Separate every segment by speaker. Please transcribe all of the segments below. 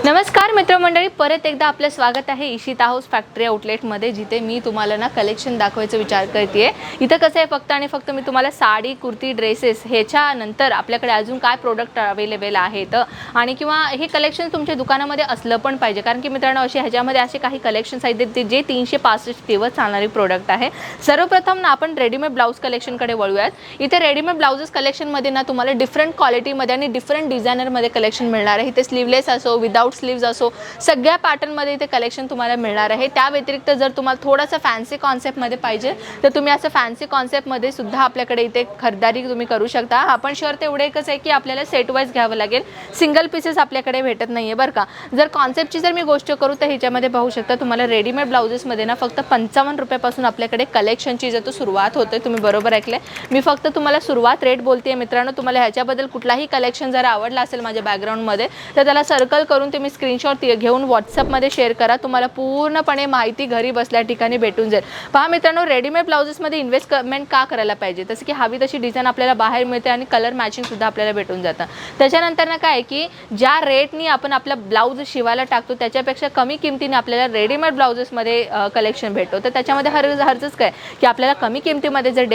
Speaker 1: नमस्कार मित्रमंडळी, परत एकदा आपलं स्वागत आहे इशिता हाऊस फॅक्टरी आउटलेटमध्ये, जिथे मी तुम्हाला ना कलेक्शन दाखवायचा विचार करते. इथं कसं आहे, फक्त आणि फक्त मी तुम्हाला साडी, कुर्ती, ड्रेसेस ह्याच्यानंतर आपल्याकडे अजून काय प्रोडक्ट अवेलेबल आहेत आणि किंवा हे कलेक्शन तुमच्या दुकानामध्ये असलं पण पाहिजे. कारण की मित्रांनो, ह्याच्यामध्ये असे काही कलेक्शन्स आहेत जे 365 दिवस चालणारी प्रोडक्ट आहे. सर्वप्रथम ना आपण रेडीमेड ब्लाऊज कलेक्शनकडे वळूयात. इथे रेडीमेड ब्लाउजेस कलेक्शनमध्ये ना तुम्हाला डिफरंट क्वालिटीमध्ये आणि डिफरंट डिझायनरमध्ये कलेक्शन मिळणार आहे. इथे स्लीवलेस असो, विदाउट स्लीव्स असो, सगळ्या पॅटर्नमध्ये इथे कलेक्शन तुम्हाला मिळणार आहे. त्या व्यतिरिक्त जर तुम्हाला थोडासा फॅन्सी कॉन्सेप्टमध्ये पाहिजे तर तुम्ही असं फॅन्सी कॉन्सेप्टमध्ये सुद्धा आपल्याकडे इथे खरेदी तुम्ही करू शकता. आपण शर्त एवढं एकच आहे की आपल्याला सेट वाईज घ्यावं लागेल, सिंगल पीसेस आपल्याकडे भेटत नाहीये बरं का. जर कॉन्सेप्टची जर मी गोष्ट करू तर ह्याच्यामध्ये पाहू शकता तुम्हाला रेडीमेड ब्लाउजेसमध्ये ना फक्त 55 रुपयापासून आपल्याकडे कलेक्शनची जर सुरुवात होते. तुम्ही बरोबर ऐकले, मी फक्त तुम्हाला सुरुवात रेट बोलते मित्रांनो. तुम्हाला ह्याच्याबद्दल कुठलाही कलेक्शन जर आवडला असेल माझ्या बॅकग्राऊंडमध्ये तर त्याला सर्कल करून तुम्ही स्क्रीनशॉट घेऊन व्हॉट्सअपमध्ये शेअर करा. तुम्हाला पूर्णपणे माहिती घरी बसल्या ठिकाणी भेटून जाईल. पहा मित्रांनो, रेडीमेड ब्लाउजेसमध्ये इन्व्हेस्टमेंट का करायला पाहिजे, तसं की हवी तशी डिझाईन आपल्याला बाहेर मिळते आणि कलर मॅचिंग सुद्धा आपल्याला भेटून जातं. त्याच्यानंतर ना काय की ज्या रेटनी आपण आपला ब्लाऊज शिवायला टाकतो त्याच्यापेक्षा कमी किमतीने आपल्याला रेडीमेड ब्लाउजेसमध्ये कलेक्शन भेटतो. तर त्याच्यामध्ये हरच काय की आपल्याला कमी किमतीमध्ये जर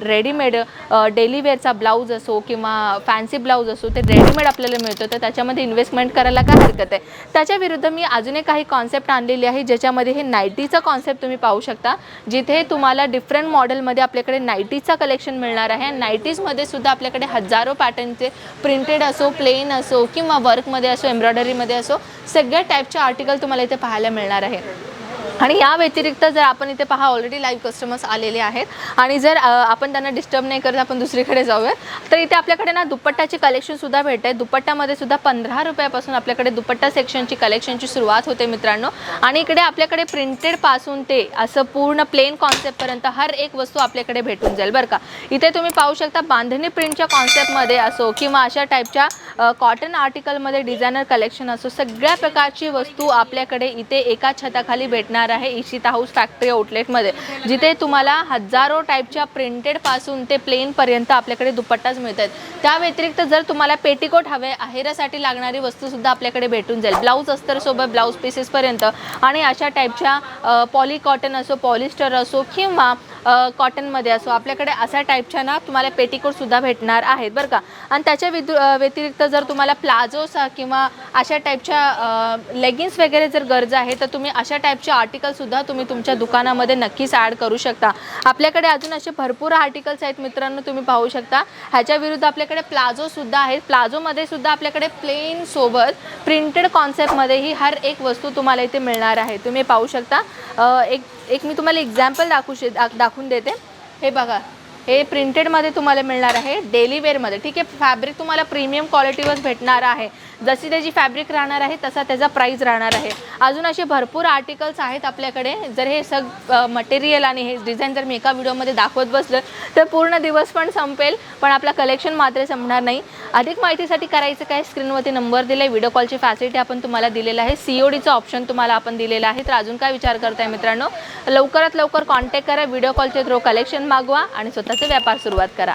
Speaker 1: रेडीमेड डेली वेअरचा ब्लाऊज असो किंवा फॅन्सी ब्लाऊज असो ते रेडीमेड आपल्याला मिळतो. तर त्याच्यामध्ये इन्व्हेस्टमेंट करायला काय हरकत आहे. त्याच्या विरुद्ध मी अजूनही काही कॉन्सेप्ट आणलेले आहे, ज्याच्यामध्ये हे नाईटीचा कॉन्सेप्ट तुम्ही पाहू शकता, जिथे तुम्हाला डिफरंट मॉडेलमध्ये आपल्याकडे नाईटीचा कलेक्शन मिळणार आहे. नाईटीजमध्ये सुद्धा आपल्याकडे हजारो पॅटर्नचे प्रिंटेड असो, प्लेन असो किंवा वर्कमध्ये असो, एम्ब्रॉयडरीमध्ये असो, सगळ्या टाईपचे आर्टिकल तुम्हाला इथे पाहायला मिळणार आहे. आणि या व्यतिरिक्त जर आपण इथे पहा ऑलरेडी लाईव्ह कस्टमर्स आलेले आहेत आणि जर आपण त्यांना डिस्टर्ब नाही करत आपण दुसरीकडे जाऊया तर इथे आपल्याकडे ना दुपट्टाचे कलेक्शन सुद्धा भेटते. दुपट्टामध्ये सुद्धा 15 रुपयापासून आपल्याकडे दुपट्टा सेक्शनची कलेक्शनची सुरुवात होते मित्रांनो. आणि इकडे आपल्याकडे प्रिंटेड पासून ते असं पूर्ण प्लेन कॉन्सेप्टपर्यंत हर एक वस्तू आपल्याकडे भेटून जाईल बरं का. इथे तुम्ही पाहू शकता बांधणी प्रिंटच्या कॉन्सेप्टमध्ये असो किंवा अशा टाईपच्या कॉटन आर्टिकलमध्ये डिझायनर कलेक्शन असो, सगळ्या प्रकारची वस्तू आपल्याकडे इथे एका छताखाली भेटणार आहे इशिता हाऊस फॅक्टरी आउटलेटमध्ये, जिथे तुम्हाला हजारो टाईपच्या प्रिंटेड पासून ते प्लेन पर्यंत आपल्याकडे दुपट्टाच मिळतात. त्या व्यतिरिक्त जर तुम्हाला पेटिकोट हवे, आहेरासाठी लागणारी वस्तू सुद्धा आपल्याकडे भेटून जाईल. ब्लाऊज अस्तर सोबत ब्लाऊज पीसेस पर्यंत आणि अशा टाईपच्या पॉली कॉटन असो, पॉलिस्टर असो किंवा कॉटनमध्ये असो, आपल्याकडे अशा टाईपच्या ना तुम्हाला पेटिकोट सुद्धा भेटणार आहेत बरं का. आणि त्याच्या व्यतिरिक्त जर तुम्हाला प्लाझोस किंवा अशा टाईपच्या लेगिन्स वगैरे जर गरज आहे तर तुम्ही अशा टाईपचे आर्टिकल सुद्धा तुम्ही तुमच्या दुकानामध्ये नक्कीच ॲड करू शकता. आपल्याकडे अजून असे भरपूर आर्टिकल्स आहेत मित्रांनो, तुम्ही पाहू शकता. ह्याच्या विरुद्ध आपल्याकडे प्लाझो सुद्धा आहेत. प्लाझोमध्ये सुद्धा आपल्याकडे प्लेन सोबत प्रिंटेड कॉन्सेप्टमध्येही हर एक वस्तू तुम्हाला इथे मिळणार आहे. तुम्ही पाहू शकता. एक मी तुम्हाला एक्झाम्पल दाखवून देते. हे बघा, हे प्रिंटेडमध्ये तुम्हाला मिळणार आहे डेली वेअरमध्ये. ठीक आहे, फॅब्रिक तुम्हाला प्रीमियम क्वालिटीवर भेटणार आहे. जशी त्याची फॅब्रिक राहणार आहे तसा त्याचा प्राईस राहणार आहे. अजून असे भरपूर आर्टिकल्स आहेत आपल्याकडे. जर हे मटेरियल आणि हे डिझाईन जर मी एका व्हिडिओमध्ये दाखवत बसलं तर पूर्ण दिवस पण संपेल, पण आपला कलेक्शन मात्र संपणार नाही. अधिक माहितीसाठी करायचं काय, स्क्रीनवरती नंबर दिला आहे, व्हिडिओ कॉलची फॅसिलिटी आपण तुम्हाला दिलेला आहे, CODचा ऑप्शन तुम्हाला आपण दिलेला आहे. तर अजून काय विचार करताय मित्रांनो, लवकरात लवकर कॉन्टॅक्ट करा, व्हिडिओ कॉलच्या थ्रू कलेक्शन मागवा आणि स्वतःचा व्यापार सुरुवात करा.